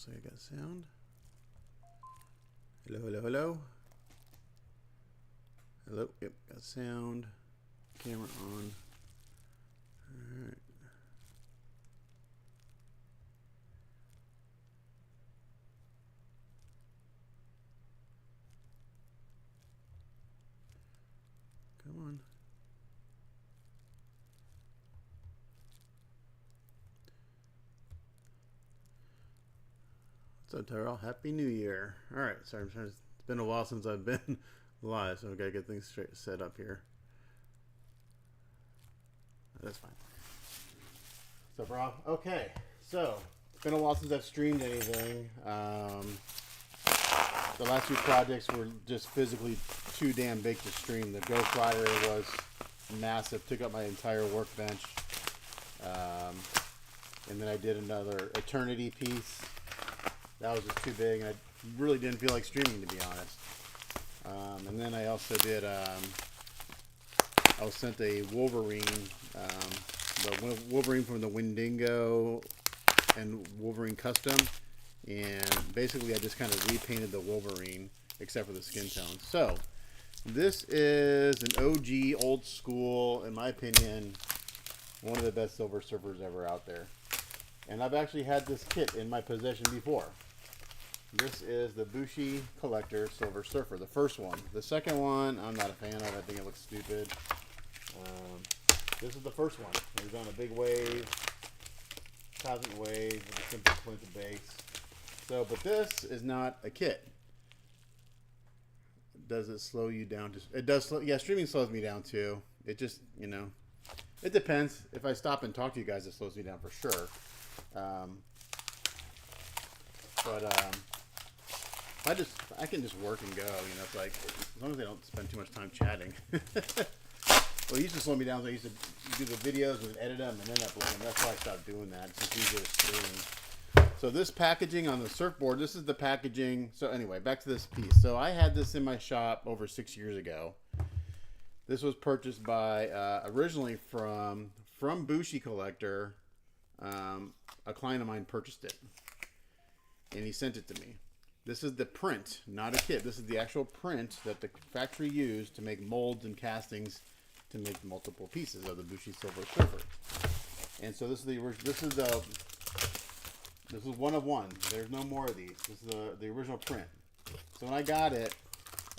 Looks like I got sound. Hello, hello, hello. Hello, yep, got sound. Camera on. Alright. Come on. What's up, Tyrell? Happy New Year. Alright, sorry, it's been a while since I've been live, so I've got to get things straight set up here. That's fine. What's up, Rob? Okay, so it's been a while since I've streamed anything. The last two projects were just physically too damn big to stream. The Ghost Rider was massive, took up my entire workbench. And then I did another Eternity piece. That was just too big, and I really didn't feel like streaming, to be honest. And then I also did, I was sent a Wolverine, the Wolverine from the Wendigo and Wolverine Custom. And basically I just kind of repainted the Wolverine, except for the skin tone. So, this is an OG, old school, in my opinion, one of the best Silver Surfers ever out there. And I've actually had this kit in my possession before. This is the Bushi Collector Silver Surfer, the first one. The second one, I'm not a fan of. I think it looks stupid. This is the first one. It was on a big wave, cosmic wave with a simple splinter base. So, but this is not a kit. Does it slow you down? It does. Yeah, streaming slows me down too. It just, you know, it depends. If I stop and talk to you guys, it slows me down for sure. I can just work and go. You know, it's like as long as I don't spend too much time chatting. Well, it used to slow me down. So I used to do the videos and edit them and then upload them. That's why I stopped doing that. It's just easier to stream. So this packaging on the surfboard, this is the packaging. So anyway, back to this piece. So I had this in my shop over 6 years ago. This was purchased by, originally from Bushi Collector. A client of mine purchased it. And he sent it to me. This is the print, not a kit. This is the actual print that the factory used to make molds and castings to make multiple pieces of the Bushi Silver Surfer. And so this is one of one. There's no more of these. This is the original print. So when I got it,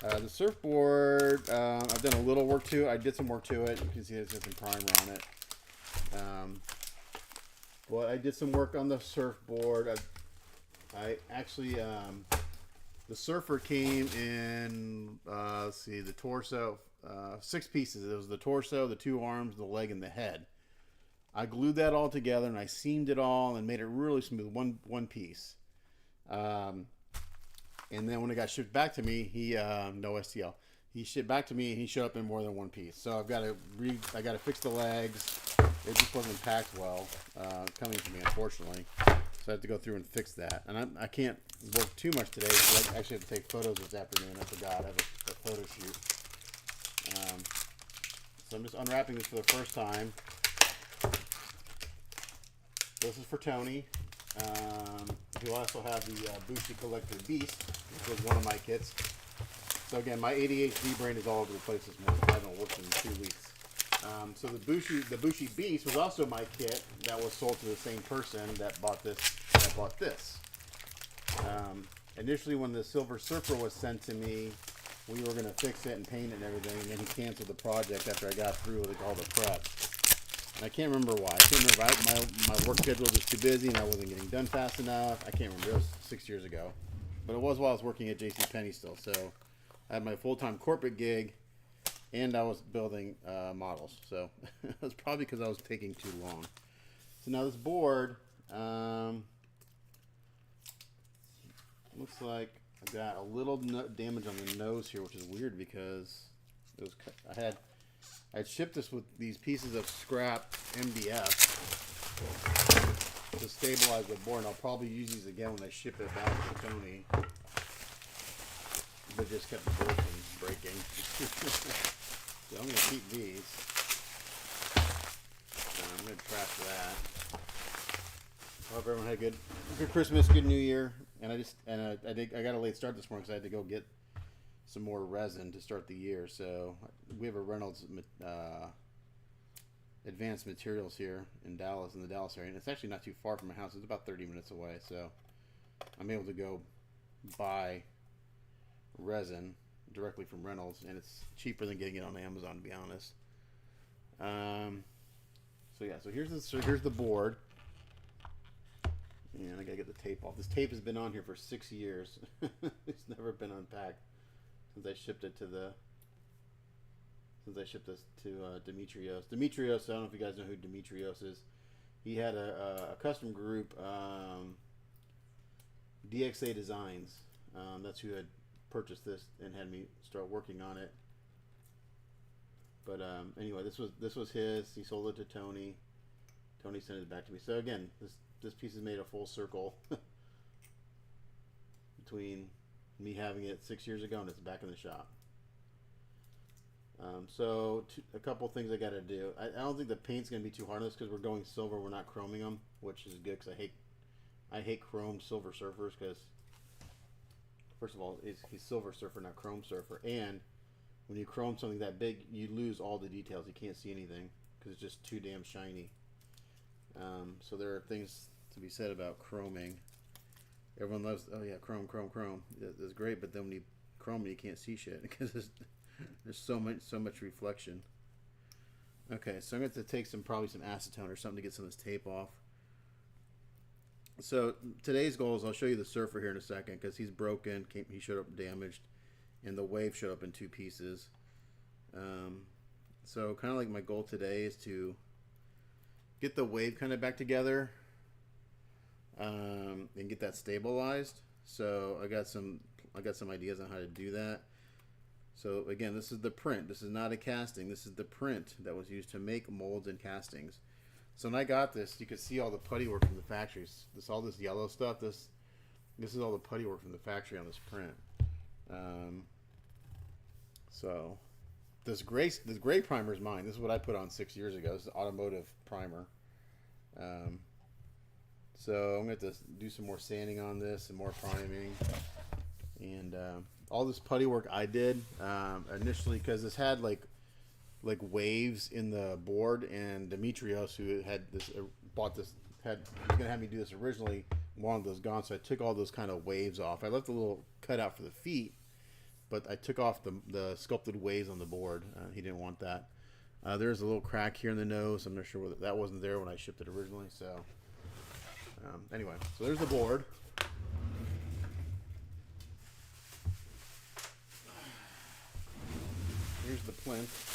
the surfboard, I've done a little work to it. I did some work to it. You can see it's got some primer on it. Well, I did some work on the surfboard. I actually, the surfer came in, let's see, the torso, 6 pieces. It was the torso, the 2 arms, the leg, and the head. I glued that all together and I seamed it all and made it really smooth, one piece. And then when it got shipped back to me, no STL. He shipped back to me and he showed up in more than one piece. So I got to fix the legs. It just wasn't packed well, coming to me, unfortunately. So I have to go through and fix that. And I can't work too much today, so I actually have to take photos this afternoon. I forgot. I have a photo shoot. So I'm just unwrapping this for the first time. This is for Tony. He'll also have the Bushi Collector Beast, which was one of my kits. So again, my ADHD brain is all over the place this morning. I haven't worked in 2 weeks. So the Bushi Beast was also my kit that was sold to the same person that bought this. Initially, when the Silver Surfer was sent to me, we were going to fix it and paint it and everything, and then he canceled the project after I got through with all the prep. And I can't remember why. I can't remember. My work schedule was too busy and I wasn't getting done fast enough. I can't remember. It was 6 years ago. But it was while I was working at JCPenney still. So I had my full-time corporate gig and I was building models. So it was probably because I was taking too long. So now this board, looks like I got a little damage on the nose here, which is weird because it was I had shipped this with these pieces of scrap MDF to stabilize the board, and I'll probably use these again when I ship it back to Tony. But just kept the board from breaking. So I'm going to keep these. I'm going to trash that. Hope everyone had a good Christmas, good New Year, and I got a late start this morning because I had to go get some more resin to start the year. So we have a Reynolds Advanced Materials here in Dallas, in the Dallas area, and it's actually not too far from my house. It's about 30 minutes away, so I'm able to go buy resin directly from Reynolds, and it's cheaper than getting it on Amazon, to be honest. So here's the board. And I gotta get the tape off. This tape has been on here for 6 years. It's never been unpacked since I shipped it to Demetrios. Demetrios, I don't know if you guys know who Demetrios is. He had a custom group, DXA Designs. That's who had purchased this and had me start working on it. But anyway, this was his. He sold it to Tony. Tony sent it back to me. So again, this piece has made a full circle between me having it 6 years ago and it's back in the shop. A couple things I got to do. I don't think the paint's gonna be too hard on this because we're going silver. We're not chroming them, which is good because I hate chromed Silver Surfers because first of all, he's Silver Surfer, not Chrome Surfer, and when you chrome something that big, you lose all the details. You can't see anything because it's just too damn shiny. So there are things to be said about chroming. Everyone loves, oh yeah, chrome. It's great, but then when you chrome it, you can't see shit because there's so much reflection. Okay, so I'm going to take probably some acetone or something to get some of this tape off. So today's goal is I'll show you the surfer here in a second because he's broken. He showed up damaged, and the wave showed up in 2 pieces. So kind of like my goal today is to get the wave kind of back together and get that stabilized. So I got some ideas on how to do that. So again, this is the print. This is not a casting. This is the print that was used to make molds and castings. So when I got this, you could see all the putty work from the factories. All this yellow stuff. This is all the putty work from the factory on this print. So this gray primer is mine. This is what I put on 6 years ago. This is automotive primer. So I'm going to do some more sanding on this and more priming. And all this putty work I did initially because this had like waves in the board, and Demetrios, who had this was going to have me do this originally, wanted those gone. So I took all those kind of waves off. I left a little cut out for the feet, but I took off the sculpted waves on the board. He didn't want that. There's a little crack here in the nose. I'm not sure whether that wasn't there when I shipped it originally. So anyway, so there's the board. Here's the plinth.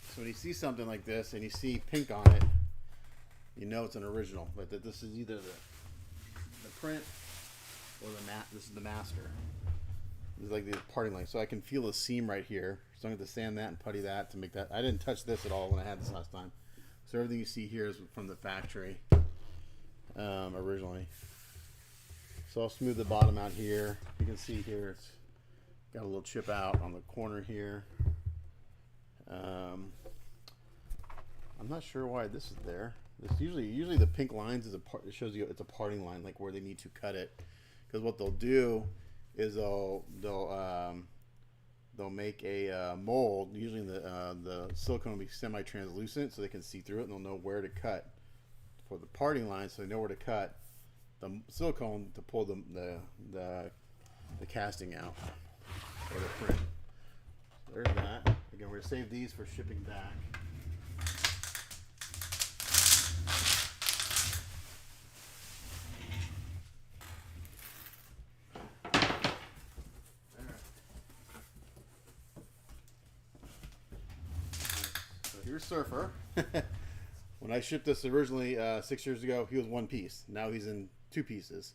So when you see something like this and you see pink on it, you know it's an original. But that this is either the print or this is the master. This is like the parting line. So I can feel the seam right here. So I'm going to sand that and putty that to make that. I didn't touch this at all when I had this last time. So everything you see here is from the factory originally. So I'll smooth the bottom out here. You can see here it's got a little chip out on the corner here. I'm not sure why this is there. This usually the pink lines is it shows you it's a parting line, like where they need to cut it. Because what they'll do is they'll make a mold. Usually the silicone will be semi-translucent, so they can see through it, and they'll know where to cut for the parting line. So they know where to cut the silicone to pull the casting out or the print. So there's that. Again, we're gonna save these for shipping back. Here's Surfer. When I shipped this originally 6 years ago, he was 1 piece. Now he's in 2 pieces.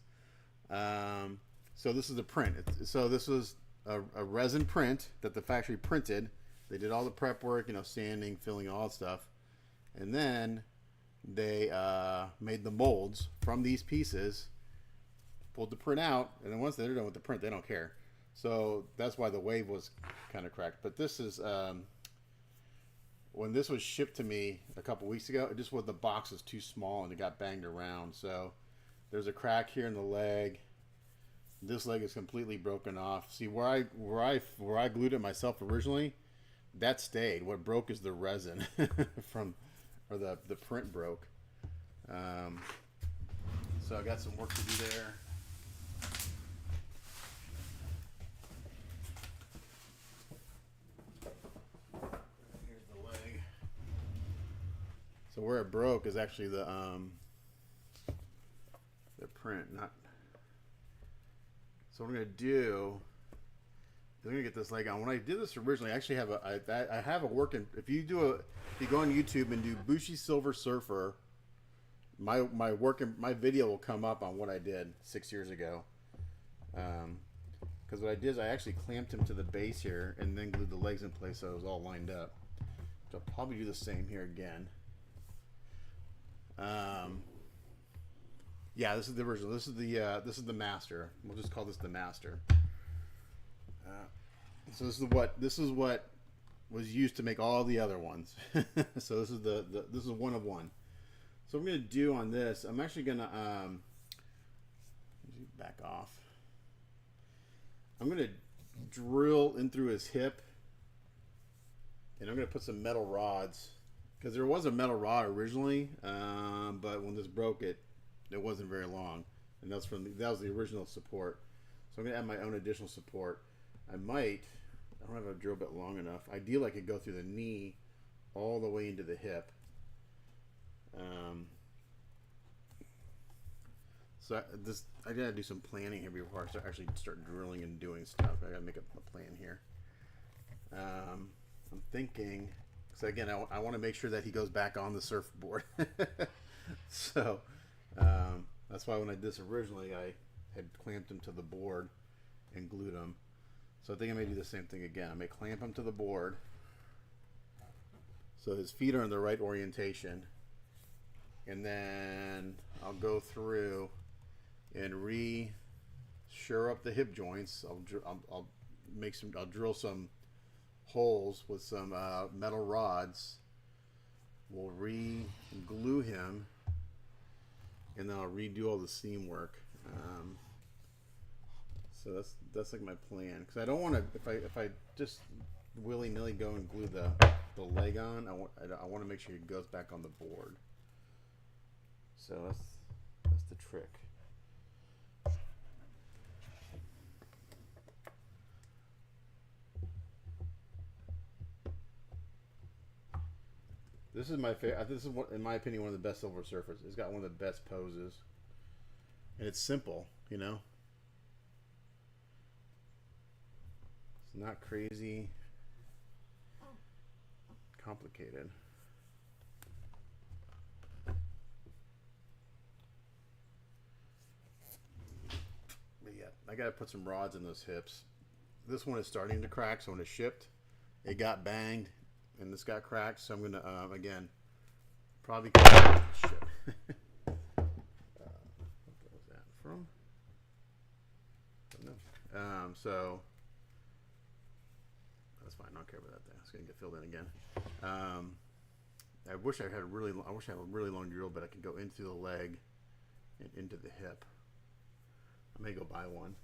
So this is the print. So this was a resin print that the factory printed. They did all the prep work, sanding, filling, all that stuff. And then they made the molds from these pieces, pulled the print out, and then once they're done with the print, they don't care. So that's why the wave was kind of cracked. But this is when this was shipped to me a couple weeks ago. It just was, the box was too small and it got banged around. So there's a crack here in the leg. This leg is completely broken off. See where I glued it myself originally, that stayed. What broke is the resin from, or the print broke. So I got some work to do there. Here's the leg. So where it broke is actually the print, not. So what I'm gonna do is I'm gonna get this leg on. When I did this originally, I actually have I have a working. If you go on YouTube and do Bushi Silver Surfer, my video will come up on what I did 6 years ago. Because what I did is I actually clamped him to the base here and then glued the legs in place so it was all lined up. So I'll probably do the same here again. Yeah, this is the original. This is the master. We'll just call this the master. So this is what was used to make all the other ones. So this is this is one of one. So what I'm gonna do on this, I'm actually gonna back off. I'm gonna drill in through his hip, and I'm gonna put some metal rods, because there was a metal rod originally, but when this broke, it wasn't very long, and that was the original support. So I'm gonna add my own additional support. I don't have a drill bit long enough. Ideally, I could go through the knee all the way into the hip. So I gotta do some planning here before I actually start drilling and doing stuff. I gotta make a plan here. I'm thinking, so again, I want to make sure that he goes back on the surfboard. So that's why when I did this originally, I had clamped him to the board and glued him. So I think I may do the same thing again. I may clamp him to the board so his feet are in the right orientation, and then I'll go through and sure up the hip joints. I'll drill some holes with some metal rods. We'll re-glue him, and then I'll redo all the seam work. So that's like my plan, because I don't want to, if I just willy-nilly go and glue the leg on, I want to make sure he goes back on the board. So that's the trick. This is my favorite. This is in my opinion, one of the best Silver Surfers. It's got one of the best poses, and it's simple. You know, it's not crazy complicated. But yeah, I gotta put some rods in those hips. This one is starting to crack, so when it shipped, it got banged. And this got cracked, so I'm gonna again probably shit. What was that from? No. So that's fine. I don't care about that. It's gonna get filled in again. I wish I had a really long drill, but I could go into the leg and into the hip. I may go buy one.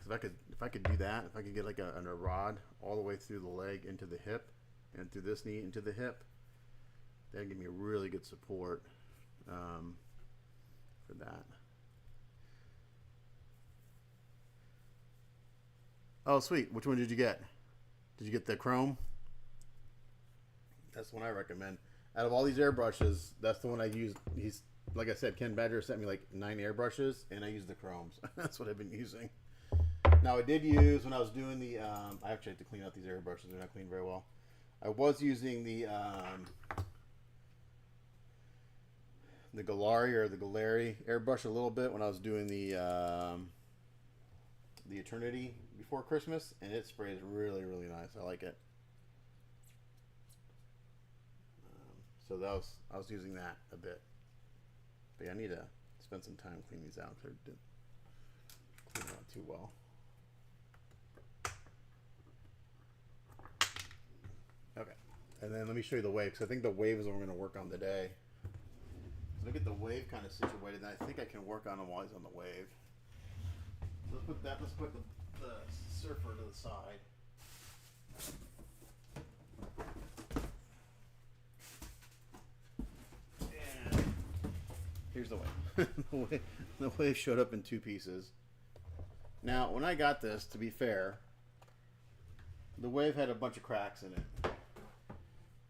If I could do that, if I could get like a rod all the way through the leg into the hip, and through this knee into the hip, that'd give me a really good support for that. Oh, sweet! Which one did you get? Did you get the chrome? That's the one I recommend. Out of all these airbrushes, that's the one I used. Like I said, Ken Badger sent me like 9 airbrushes, and I used the chromes. That's what I've been using. Now I did use, when I was doing the, I actually had to clean out these airbrushes. They're not cleaned very well. I was using the Galari or the Galari airbrush a little bit when I was doing the Eternity before Christmas, and it sprays really, really nice. I like it. So I was using that a bit. But yeah, I need to spend some time cleaning these out because I didn't clean them out too well. And then let me show you the wave, because I think the wave is what we're going to work on today. So look at the wave kind of situated, and I think I can work on him while he's on the wave. So let's put the surfer to the side. And here's the wave. The wave showed up in 2 pieces. Now, when I got this, to be fair, the wave had a bunch of cracks in it.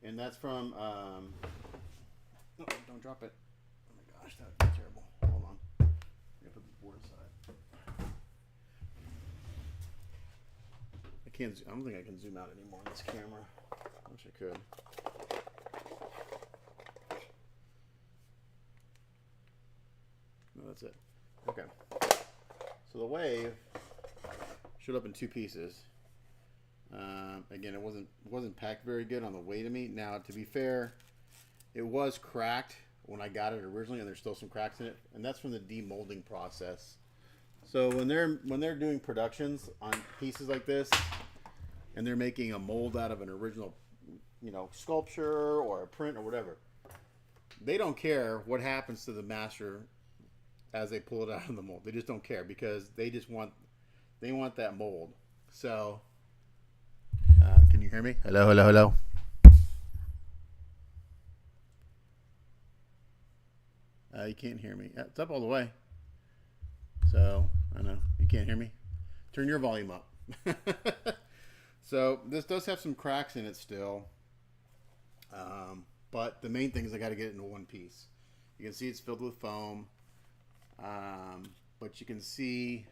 And that's from, oh, don't drop it. Oh my gosh, that would be terrible. Hold on. I'm going to put the board aside. I don't think I can zoom out anymore on this camera. I wish I could. No, that's it. Okay. So the wave showed up in 2 pieces. Again, it wasn't packed very good on the way to me. Now, to be fair, it was cracked when I got it originally, and there's still some cracks in it, and that's from the demolding process. So when they're doing productions on pieces like this, and they're making a mold out of an original, sculpture or a print or whatever, they don't care what happens to the master as they pull it out of the mold. They just don't care, because they want that mold. So. Can you hear me? Hello, hello, hello. You can't hear me. It's up all the way. So, I know. You can't hear me? Turn your volume up. So, this does have some cracks in it still. But the main thing is I got to get it into one piece. You can see it's filled with foam. But you can see...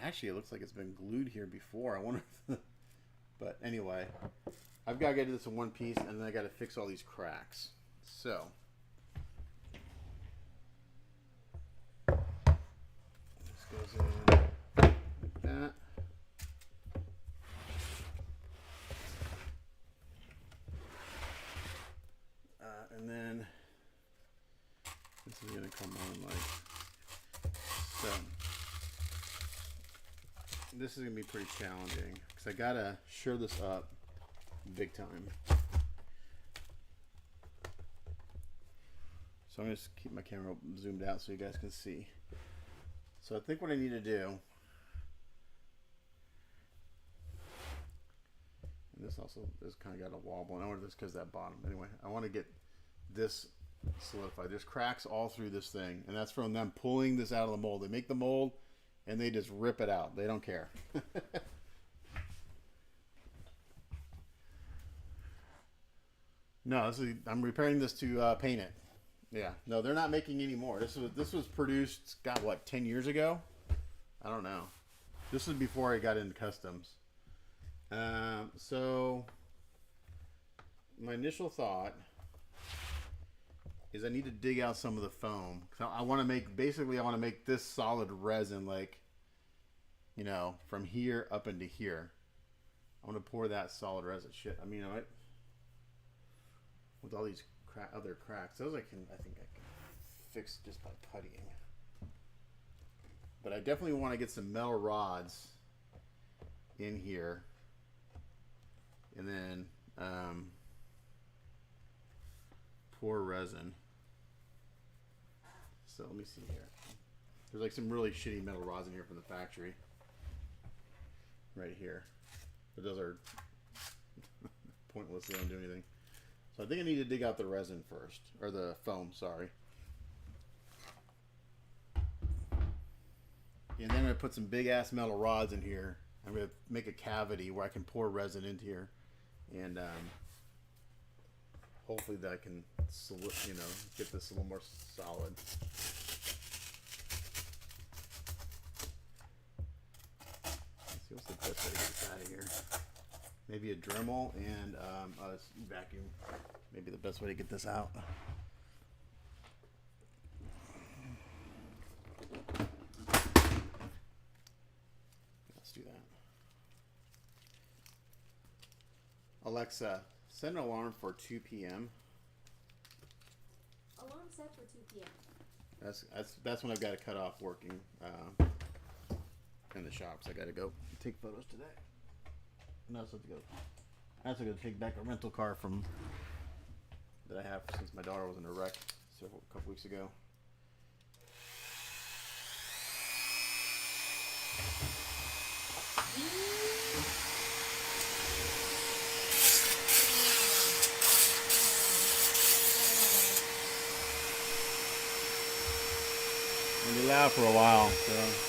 Actually, it looks like it's been glued here before. I wonder if... But anyway, I've got to get this in one piece, and then I got to fix all these cracks. So, this goes in like that. And then this is going to come on like so. This is going to be pretty challenging, because I got to shore this up big time. So I'm going to keep my camera zoomed out so you guys can see. So I think what I need to do, and this also is kind of got a wobble, and I wonder if it's because of that bottom. Anyway, I want to get this solidified. There's cracks all through this thing, and that's from them pulling this out of the mold. They make the mold, and they just rip it out. They don't care. No, I'm repairing this to paint it. Yeah, no, they're not making any more. This was produced, God, what, 10 years ago? I don't know. This was before I got into customs. So my initial thought is I need to dig out some of the foam. I want to make this solid resin, like, from here up into here. I want to pour that solid resin. Shit, I mean, with all these other cracks, those I think I can fix just by puttying. But I definitely want to get some metal rods in here, and then pour resin. So let me see here. There's like some really shitty metal rods in here from the factory. Right here. But those are pointless. They don't do anything. So I think I need to dig out the resin first. Or the foam, sorry. And then I'm going to put some big ass metal rods in here. I'm going to make a cavity where I can pour resin into here. And hopefully that can, get this a little more solid. Let's see what's the best way to get this out of here. Maybe a Dremel and a vacuum. Maybe the best way to get this out. Let's do that. Alexa, set an alarm for 2 p.m. Alarm set for 2 p.m. That's when I've got to cut off working in the shops. I got to go take photos today. No, so to go I also got to take back a rental car from that I have since my daughter was in a wreck a couple weeks ago. And be loud for a while, so.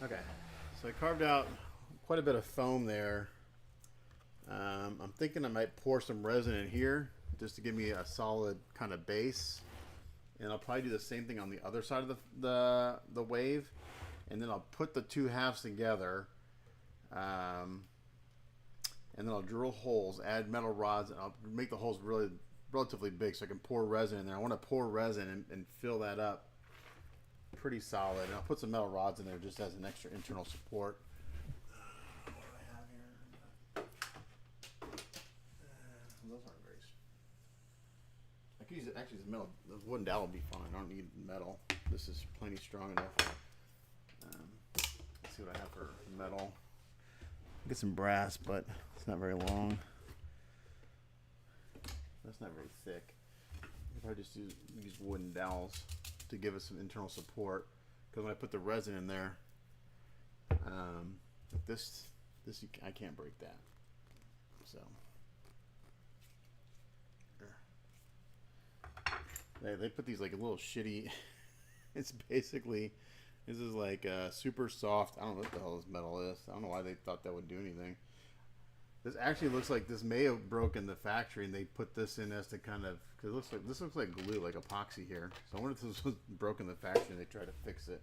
Okay, so I carved out quite a bit of foam there I'm thinking I might pour some resin in here just to give me a solid kind of base. And I'll probably do the same thing on the other side of the wave. And then I'll put the two halves together. And then I'll drill holes, add metal rods, and I'll make the holes relatively big so I can pour resin in there. I want to pour resin and fill that up pretty solid. And I'll put some metal rods in there just as an extra internal support. What do I have here? Those aren't very. I could use it. Actually, the wooden dowel will be fine. I don't need metal. This is plenty strong enough. Let's see what I have for metal. Get some brass, but it's not very long. That's not very thick. I'll probably just use wooden dowels to give us some internal support. Because when I put the resin in there, this I can't break that. So they put these like a little shitty. It's basically. This is like super soft. I don't know what the hell this metal is. I don't know why they thought that would do anything. This actually looks like this may have broken the factory, and they put this in as to kind of because this looks like glue, like epoxy here. So I wonder if this was broken the factory and they tried to fix it.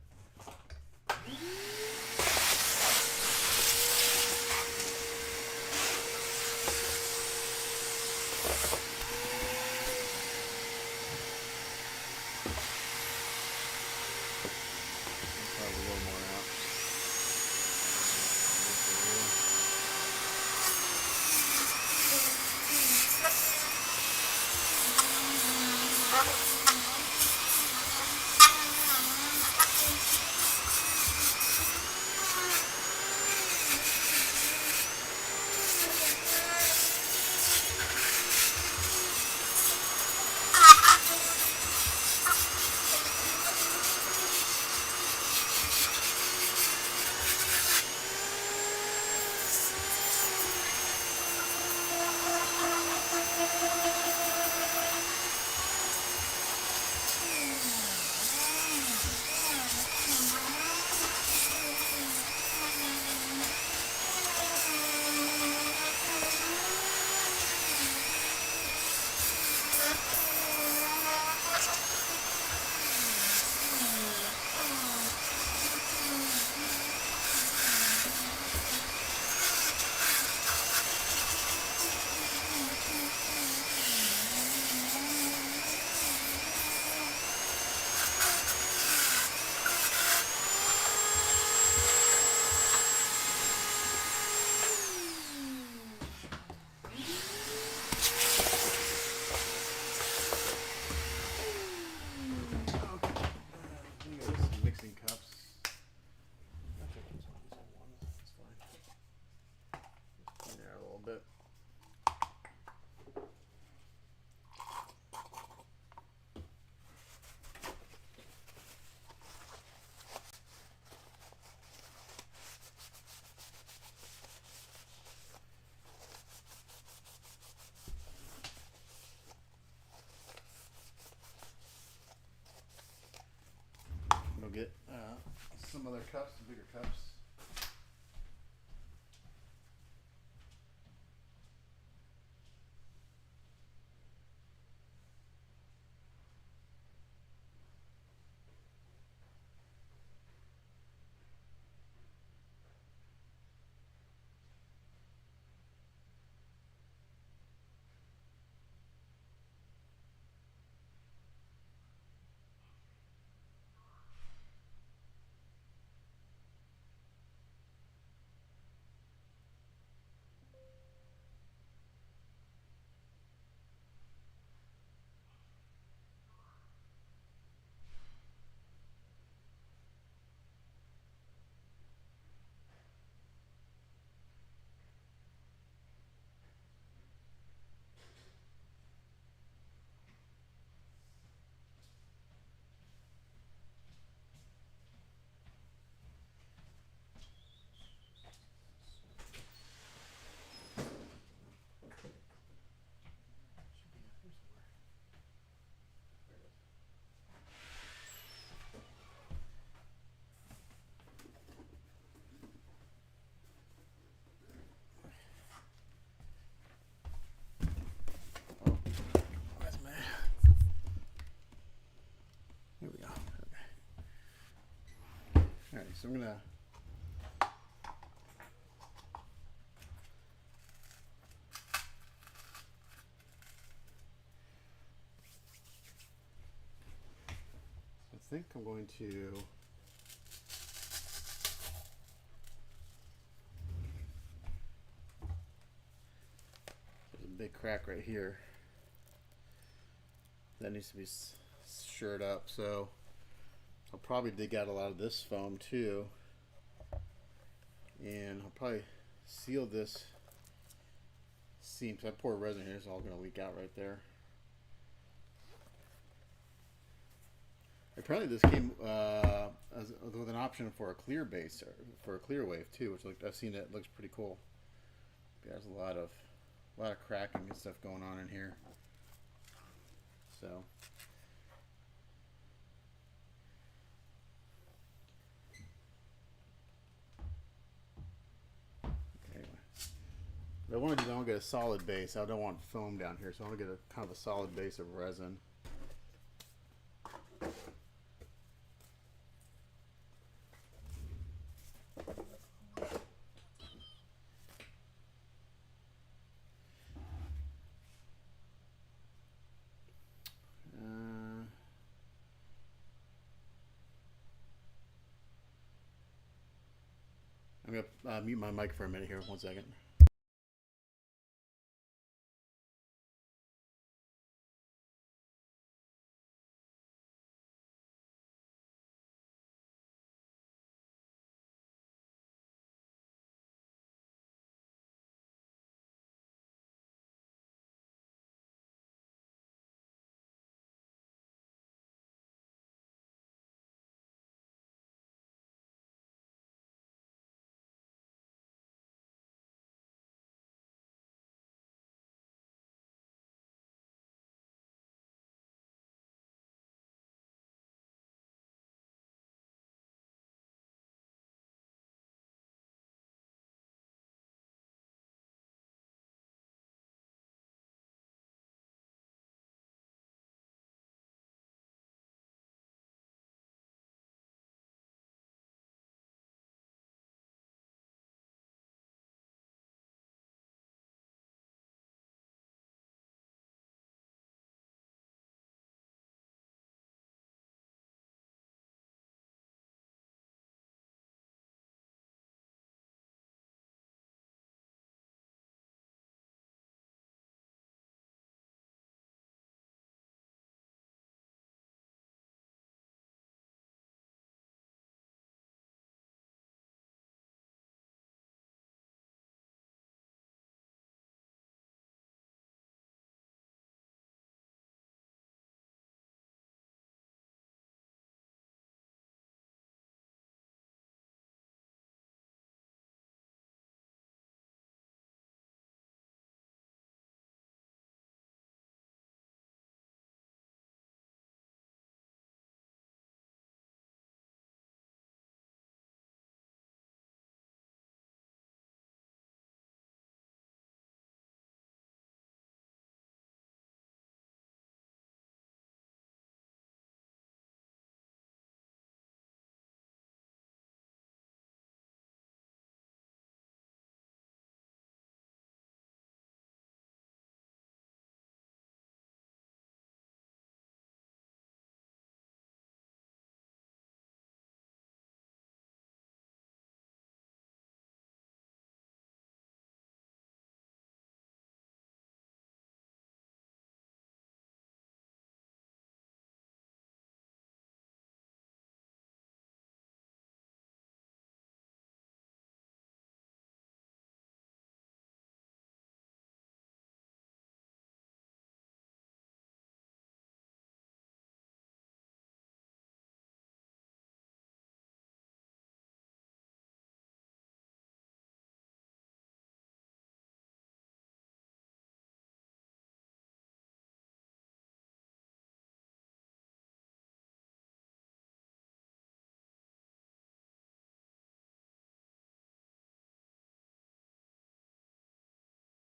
Get some other cups, some bigger cups. So I'm gonna. I think I'm going to. There's a big crack right here. That needs to be shored up. So I'll probably dig out a lot of this foam too. And I'll probably seal this seam. So I pour resin here, it's all going to leak out right there. Apparently this came with an option for a clear base, or for a clear wave too, which I've seen it looks pretty cool. There's a lot of cracking and stuff going on in here. So anyway, what I want to do is I want to get a solid base. I don't want foam down here, so I want to get a kind of a solid base of resin. I'm going to mute my mic for a minute here. 1 second.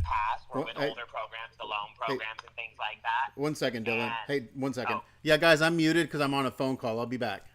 Past were with older programs, the loan programs, and things like that. 1 second, Dylan. And, Hey, 1 second. Yeah, guys, I'm muted because I'm on a phone call. I'll be back.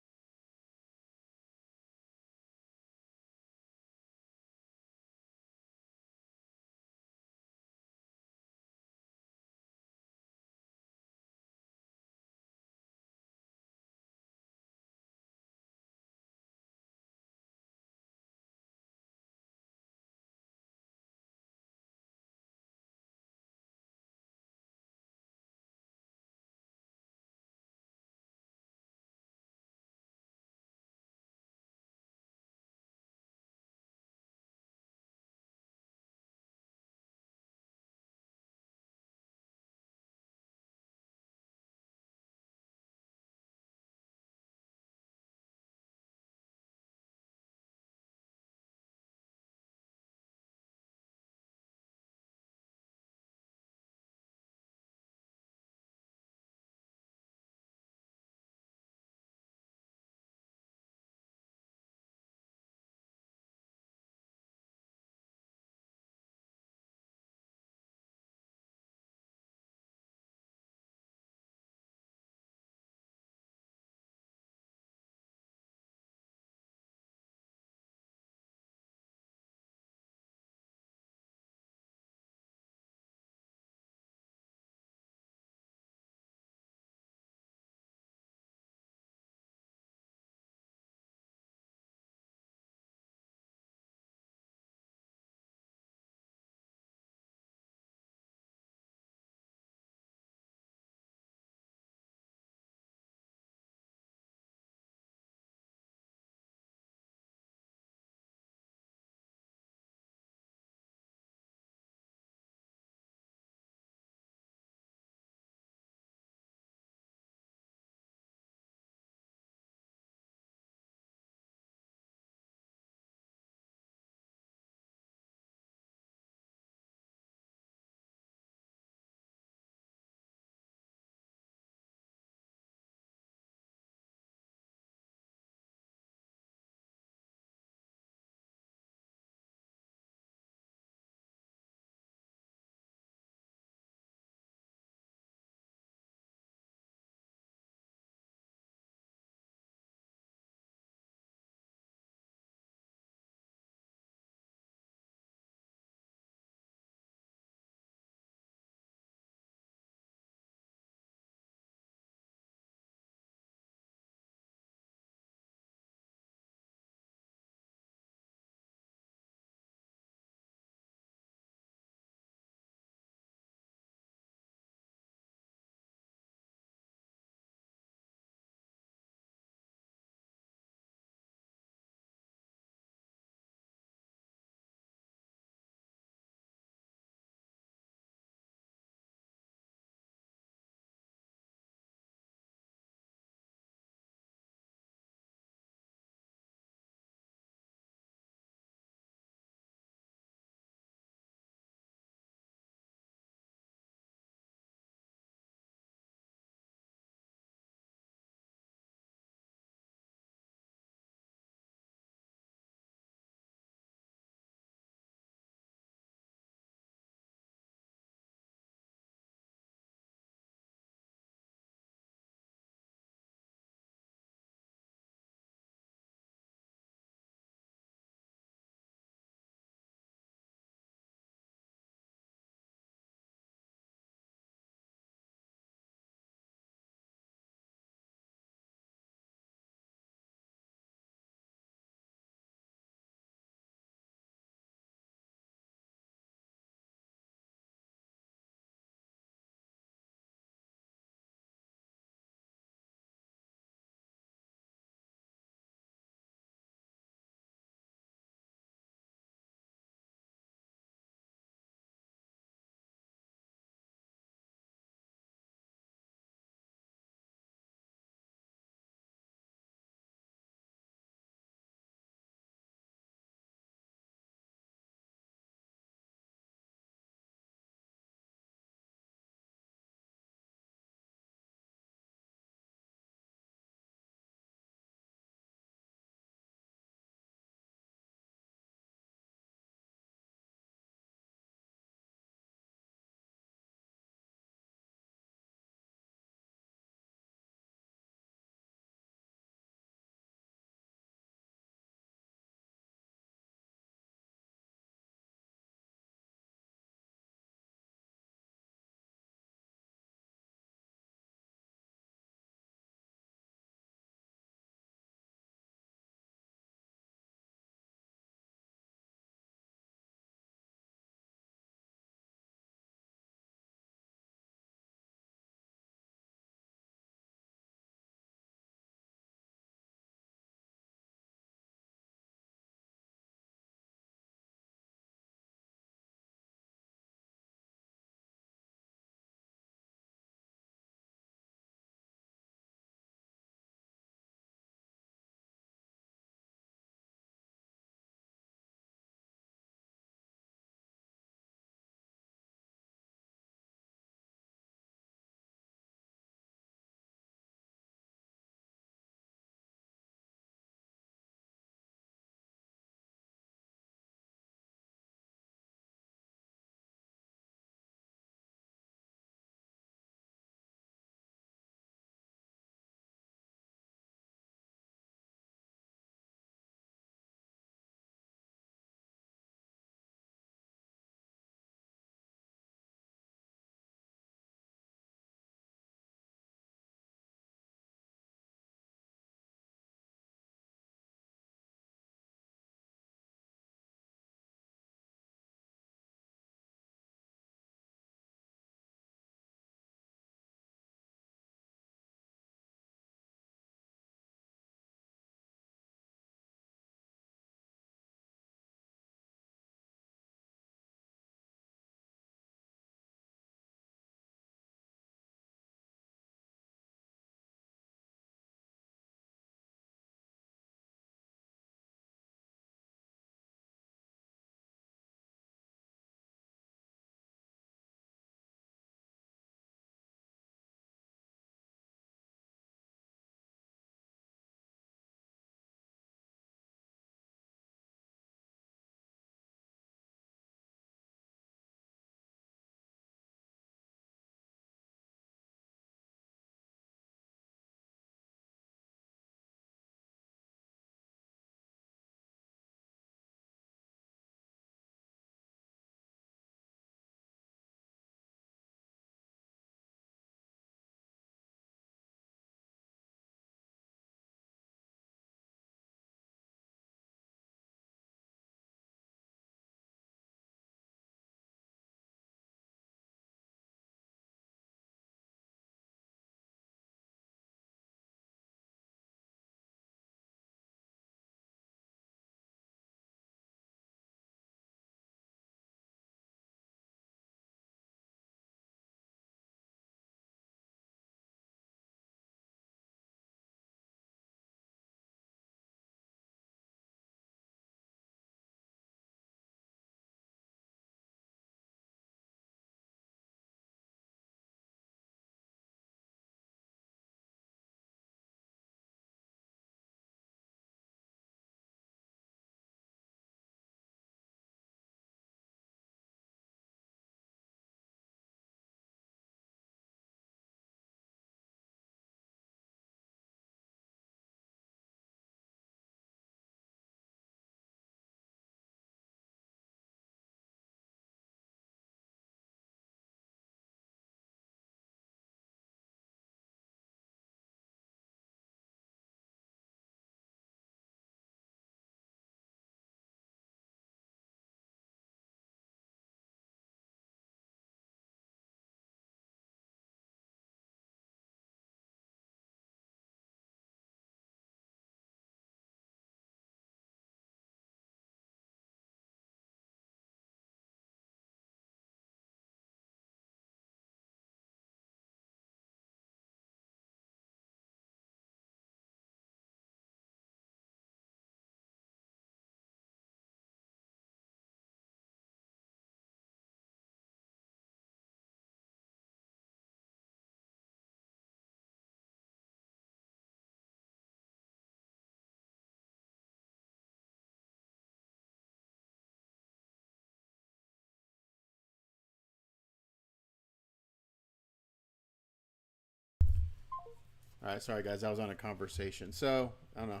All right, sorry guys, I was on a conversation. So I don't know.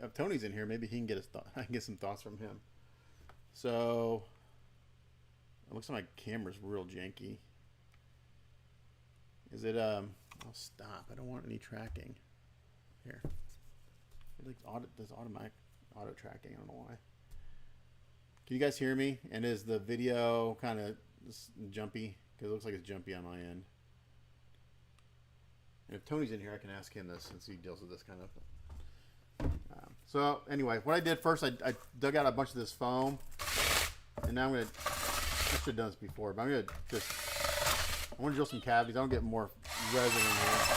If Tony's in here, maybe he can get I can get some thoughts from him. So it looks like my camera's real janky. Is it Oh, stop! I don't want any tracking. Here, it like does automatic auto tracking. I don't know why. Can you guys hear me? And is the video kind of jumpy? Because it looks like it's jumpy on my end. And if Tony's in here, I can ask him this since he deals with this kind of. So anyway, what I did first, I dug out a bunch of this foam, and now I'm gonna. I should have done this before, but I'm gonna just. I want to drill some cavities. I don't get more resin in here.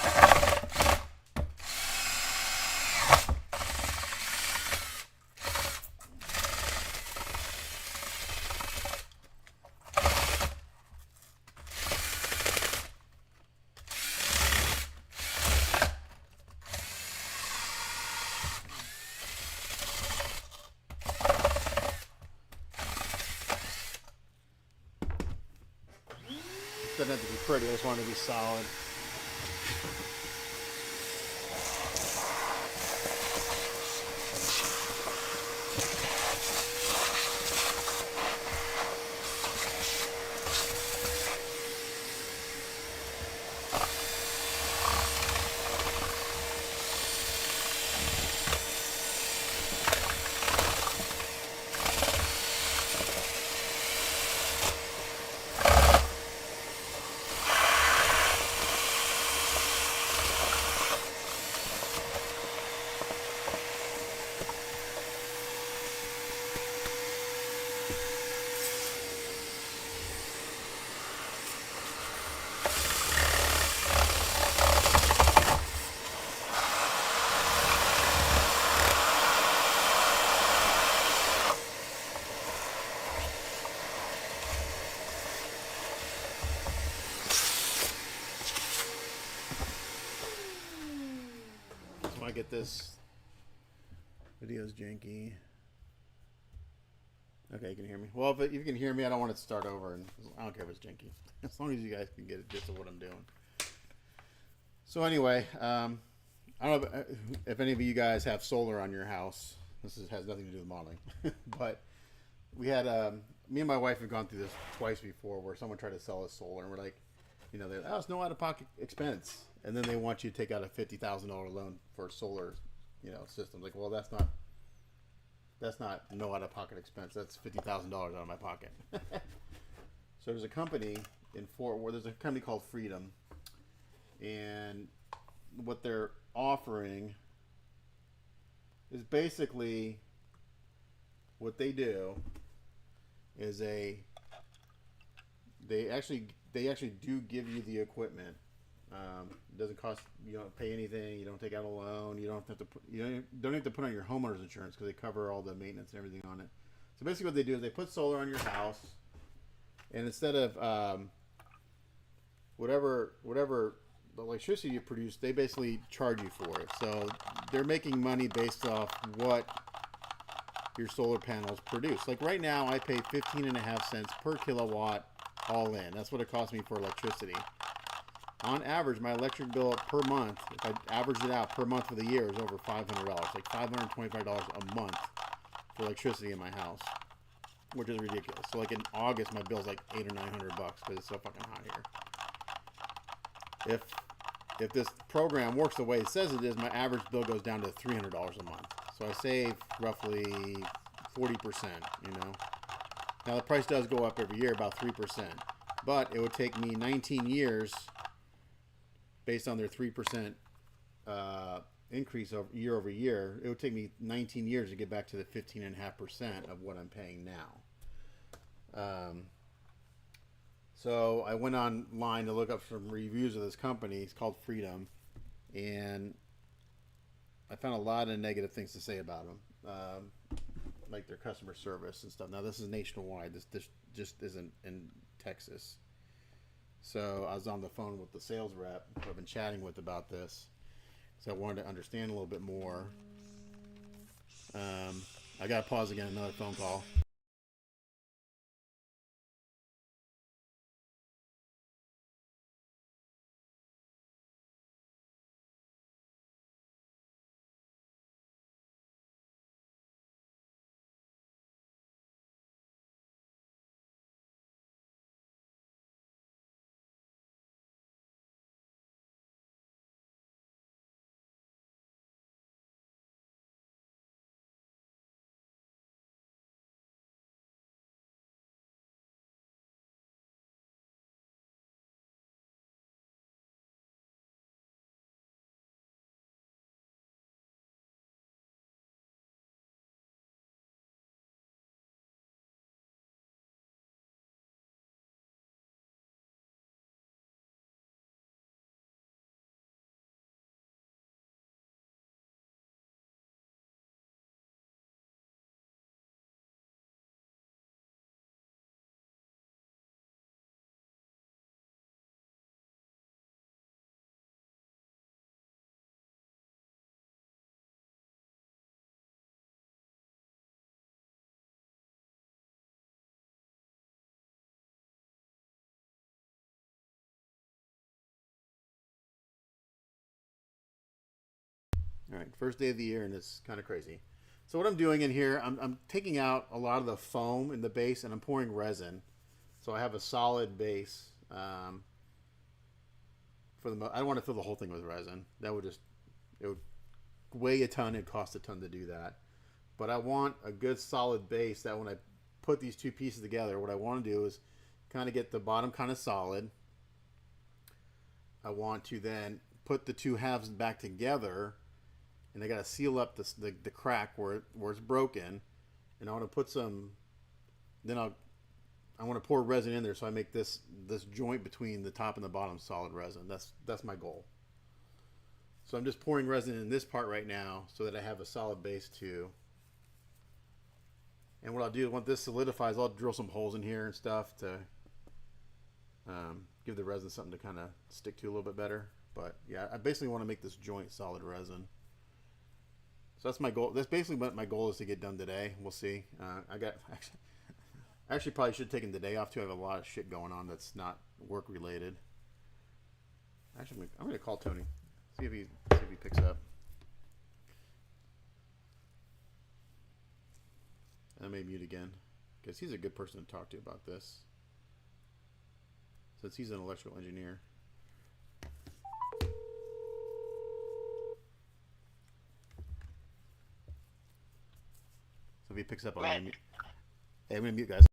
Doesn't have to be pretty, I just want it to be solid. I get this video's janky. Okay, you can hear me. Well, if you can hear me, I don't want it to start over, and I don't care if it's janky. As long as you guys can get a gist of what I'm doing. So anyway, I don't know if any of you guys have solar on your house. Has nothing to do with modeling, but we had me and my wife have gone through this twice before, where someone tried to sell us solar, and we're like, they're like, oh, it's no out-of-pocket expense, and then they want you to take out a $50,000 loan for solar, systems. Like, well, that's not no out-of-pocket expense. That's $50,000 out of my pocket. So there's a company in Fort Worth. There's a company called Freedom, and what they're offering is basically what they do is they actually do give you the equipment. It doesn't cost, you don't pay anything, you don't take out a loan, you don't have to put on your homeowner's insurance because they cover all the maintenance and everything on it. So basically what they do is they put solar on your house, and instead of whatever the electricity you produce, they basically charge you for it. So they're making money based off what your solar panels produce. Like right now I pay 15.5 cents per kilowatt all in. That's what it costs me for electricity. On average, my electric bill per month, if I averaged it out per month for the year, is over $500, like $525 a month for electricity in my house, which is ridiculous. So like in August, my bill's like $800 or $900 because it's so fucking hot here. If this program works the way it says it is, my average bill goes down to $300 a month. So I save roughly 40%, Now the price does go up every year, about 3%, but it would take me 19 years, based on their 3% increase year over year. It would take me 19 years to get back to the 15.5% of what I'm paying now. So I went online to look up some reviews of this company. It's called Freedom, and I found a lot of negative things to say about them, like their customer service and stuff. Now this is nationwide. This just isn't in Texas. So I was on the phone with the sales rep who I've been chatting with about this. So I wanted to understand a little bit more. I got to pause again, another phone call. All right, first day of the year, and it's kind of crazy. So what I'm doing in here, I'm taking out a lot of the foam in the base, and I'm pouring resin. So I have a solid base. I don't want to fill the whole thing with resin. That would just it would weigh a ton. It'd cost a ton to do that. But I want a good solid base that when I put these two pieces together, what I want to do is kind of get the bottom kind of solid. I want to then put the two halves back together, and I got to seal up the crack where it's broken. And I want to put some. Then I want to pour resin in there so I make this joint between the top and the bottom solid resin. That's my goal. So I'm just pouring resin in this part right now so that I have a solid base too. And what I'll do once this solidifies, I'll drill some holes in here and stuff to give the resin something to kind of stick to a little bit better. But yeah, I basically want to make this joint solid resin. So that's my goal. That's basically what my goal is to get done today. We'll see. I actually probably should have taken the day off too. I have a lot of shit going on that's not work related. Actually, I'm gonna call Tony. See if he picks up. I may mute again because he's a good person to talk to about this, since he's an electrical engineer. So if he picks up, I'm gonna mute, guys.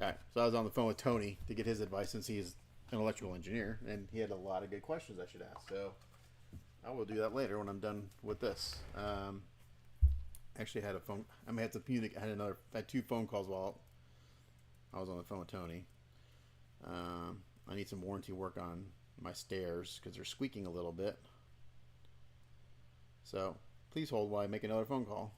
All right, so I was on the phone with Tony to get his advice since he's an electrical engineer, and he had a lot of good questions I should ask. So I will do that later when I'm done with this. Actually, I had a phone. I may have to communicate. I had 2 phone calls while I was on the phone with Tony. I need some warranty work on my stairs because they're squeaking a little bit. So please hold while I make another phone call.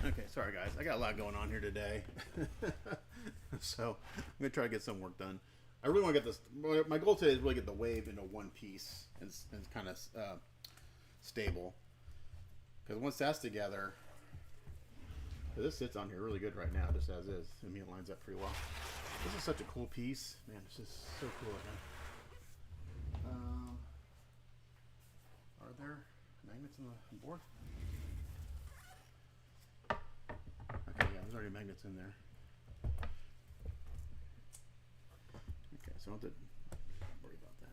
Okay, sorry guys, I got a lot going on here today. So I'm gonna try to get some work done. I really want to get this. My goal today is really get the wave into one piece and kind of stable. Because once that's together, this sits on here really good right now, just as is. I mean, it lines up pretty well. This is such a cool piece, man. It's just so cool. Are there magnets on the board? Okay, yeah, there's already magnets in there. Okay, so I don't have to worry about that.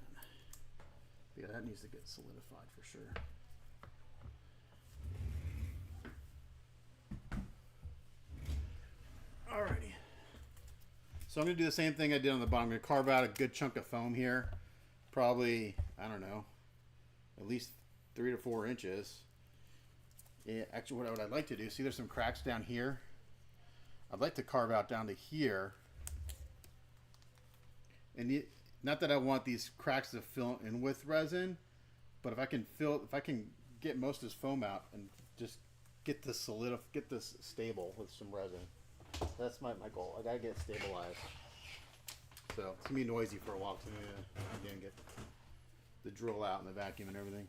Yeah, that needs to get solidified for sure. Alrighty. So I'm going to do the same thing I did on the bottom. I'm going to carve out a good chunk of foam here. Probably, I don't know, at least 3 to 4 inches. Yeah, actually, what I'd like to do, see there's some cracks down here. I'd like to carve out down to here. And not that I want these cracks to fill in with resin, but if I can get most of this foam out and just get this stable with some resin. That's my goal. I gotta get it stabilized. So it's gonna be noisy for a while. So I'm gonna get the drill out and the vacuum and everything.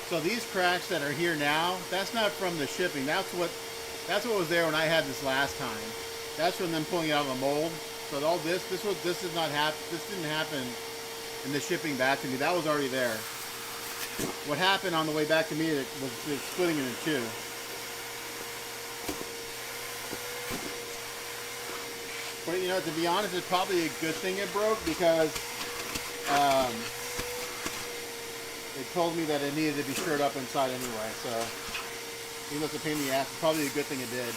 So these cracks that are here now, that's not from the shipping. That's what was there when I had this last time. That's from them pulling it out of the mold. So all this didn't happen in the shipping back to me. That was already there. What happened on the way back to me was splitting it in two. But you know, to be honest, it's probably a good thing it broke because it told me that it needed to be stirred up inside anyway. So even though it's a pain in the ass, it's probably a good thing it did.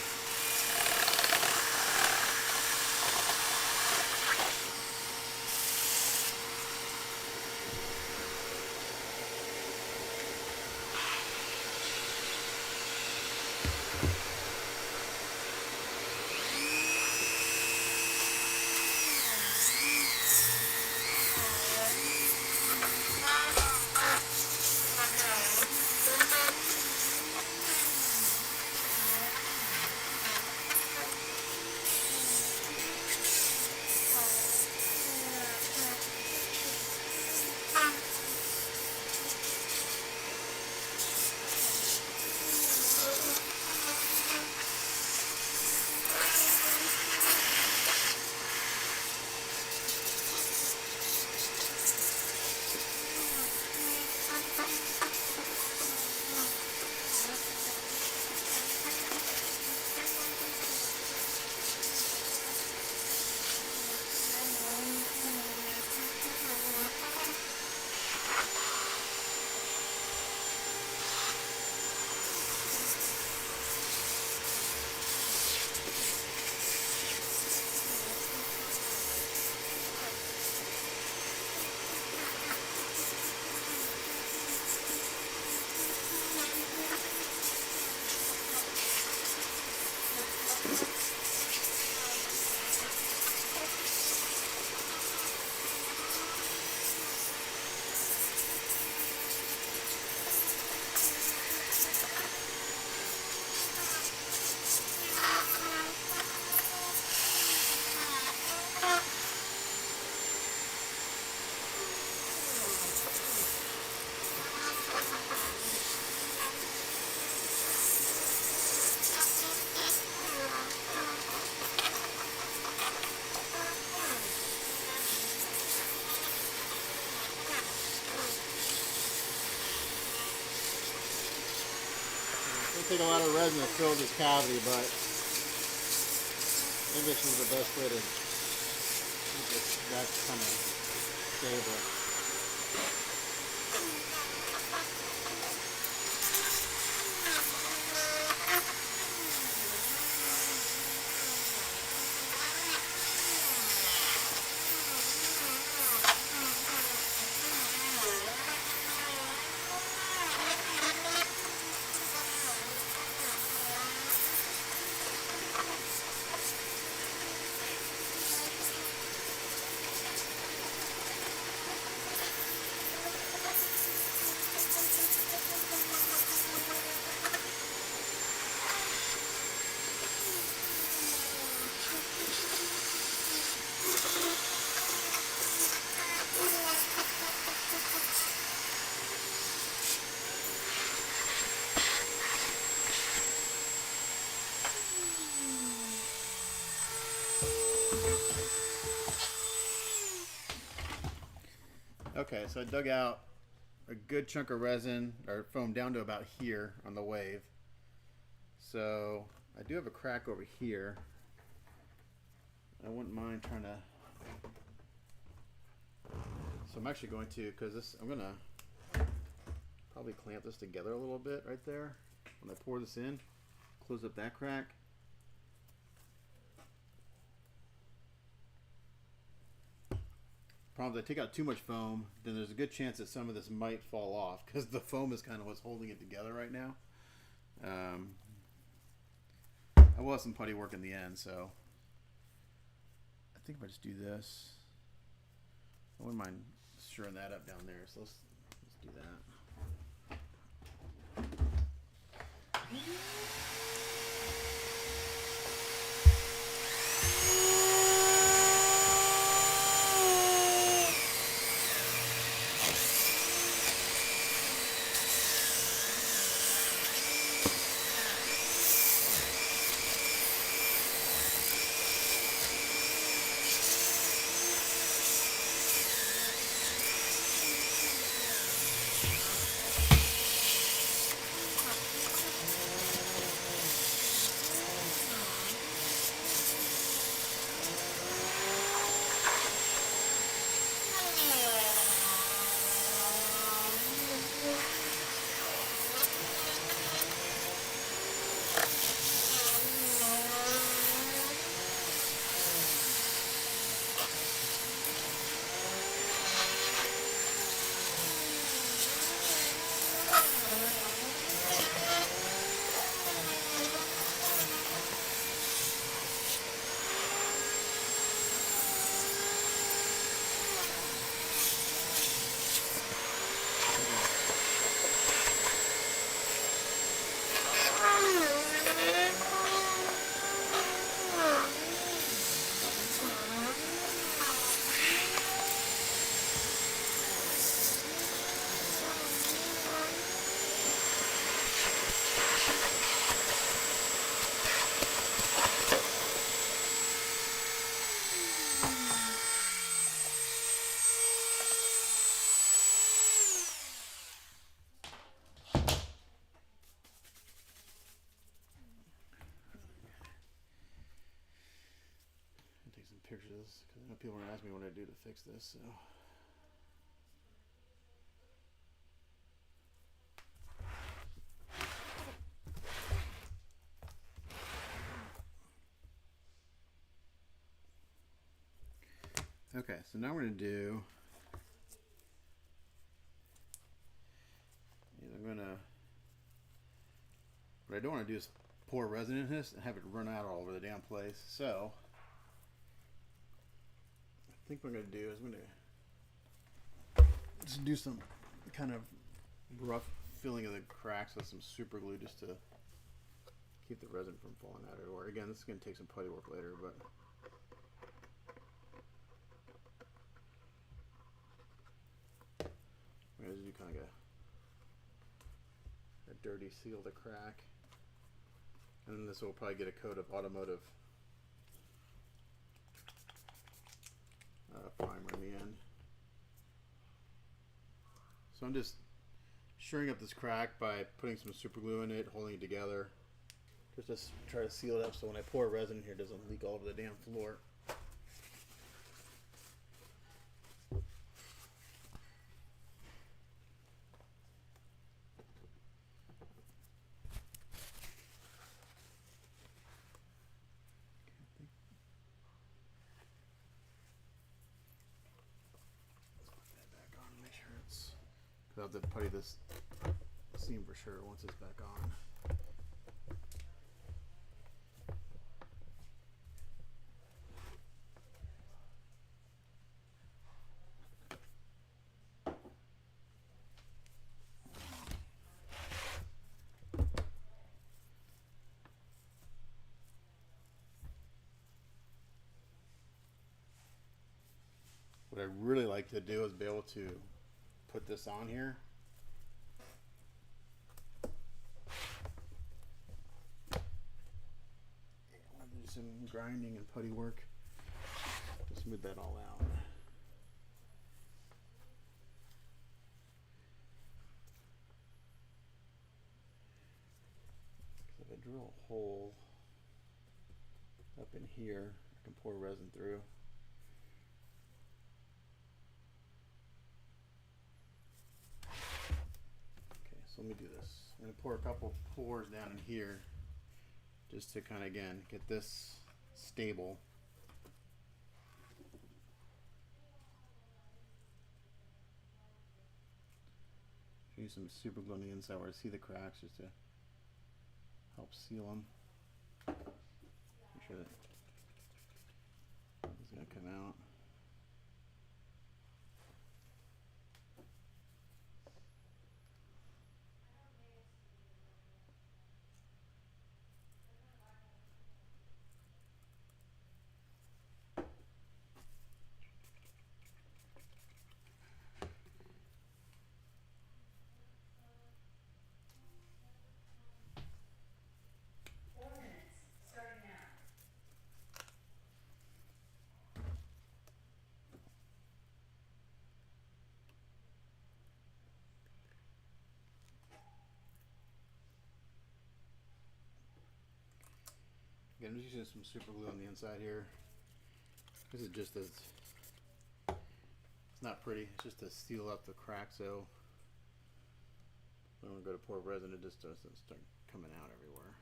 It'll take a lot of resin to fill this cavity, but maybe this is the best way to keep it that kind of stable. Okay, so I dug out a good chunk of resin or foam down to about here on the wave. So I do have a crack over here. I wouldn't mind trying to. So I'm actually going to, because this, I'm gonna probably clamp this together a little bit right there. When I pour this in, close up that crack. Problem is I take out too much foam, then there's a good chance that some of this might fall off because the foam is kind of what's holding it together right now. I will have some putty work in the end, so I think if I just do this, I wouldn't mind stirring that up down there. So let's do that. Pictures because I know people are gonna ask me what I do to fix this. So okay, so now we're gonna do. I'm gonna. What I don't want to do is pour resin in this and have it run out all over the damn place. So. I think what I'm going to do is I'm going to just do some kind of rough filling of the cracks with some super glue just to keep the resin from falling out everywhere. Again, this is going to take some putty work later, but I'm going to do kind of a dirty seal the crack, and then this will probably get a coat of automotive primer in the end. So I'm just shoring up this crack by putting some super glue in it, holding it together, just to try to seal it up so when I pour resin in here, it doesn't leak all over the damn floor. I'll have to putty this seam for sure once it's back on. What I really like to do is be able to put this on here. I'm going to do some grinding and putty work to smooth that all out. If I drill a hole up in here, I can pour resin through. So let me do this. I'm going to pour a couple pours down in here just to kind of, again, get this stable. Use some super glue on the inside where I see the cracks just to help seal them. Make sure that it's going to come out. Again, I'm just using some super glue on the inside here. This is just as, it's not pretty, it's just to seal up the crack so when we go to pour resin it just doesn't start coming out everywhere.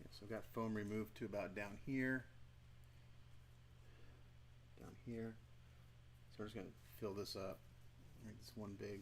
Yeah, so I've got foam removed to about down here. Down here. So we're just going to fill this up, make this one big.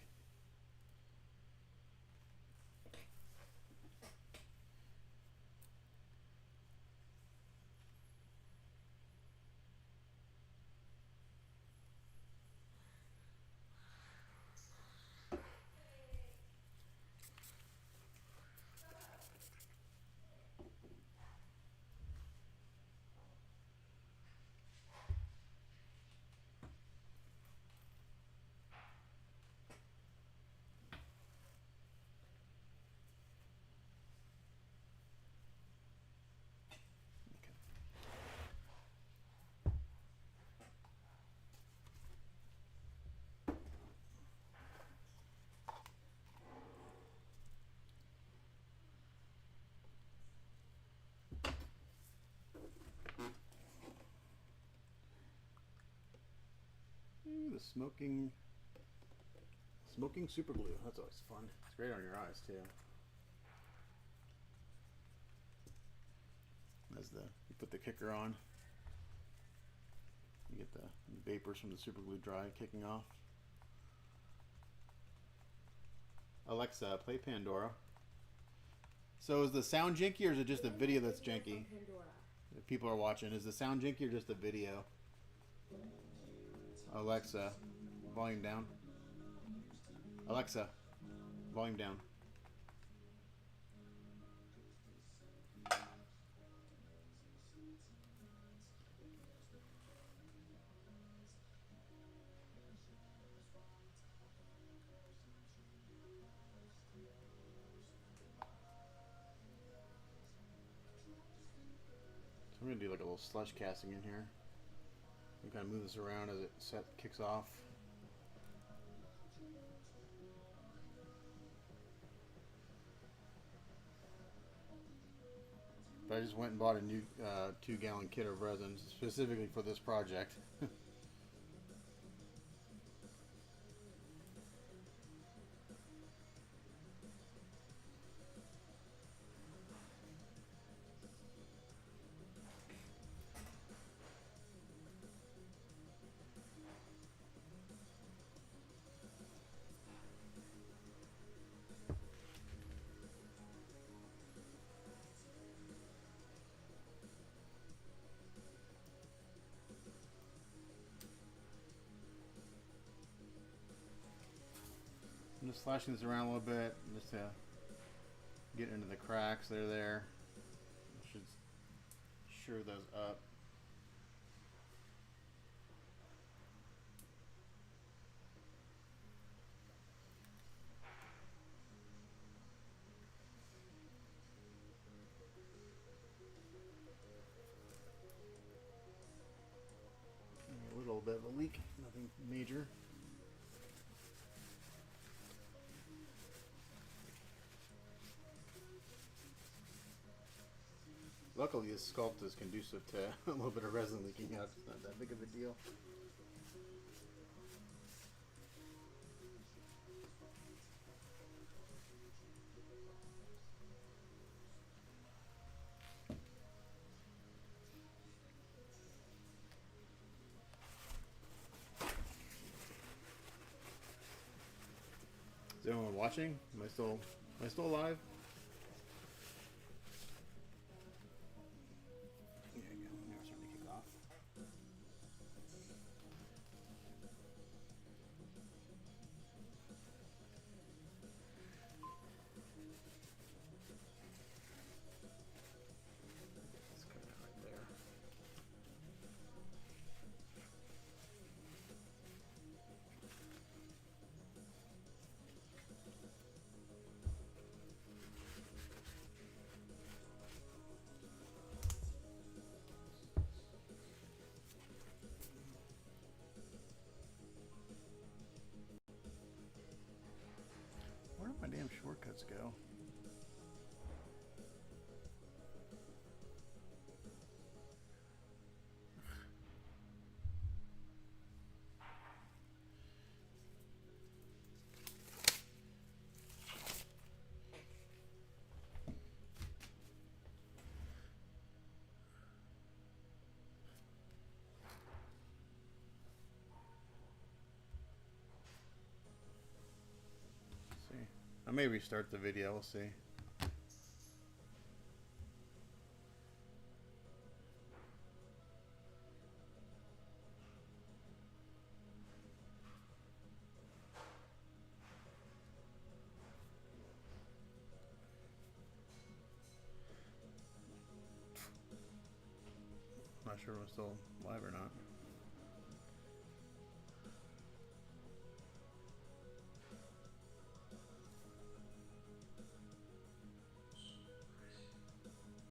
Ooh, the smoking super glue. That's always fun. It's great on your eyes too. As you put the kicker on, you get the vapors from the super glue dry kicking off. Alexa, play Pandora. So is the sound janky or is it just the video that's janky? If people are watching, is the sound janky or just the video? Alexa, volume down. Alexa, volume down. little slush casting in here. You kind of move this around as it kicks off. But I just went and bought a new 2-gallon kit of resin specifically for this project. I'm just slashing this around a little bit just to get into the cracks that are there. I should sure those up. A little bit of a leak, nothing major. Luckily, this sculpt is conducive to a little bit of resin leaking out. It's not that big of a deal. Is anyone watching? Am I still alive? There you go. Now it's starting to kick off. Let's cut that right there. Where did my damn shortcuts go? I may restart the video, we'll see. Not sure if I'm still live or not.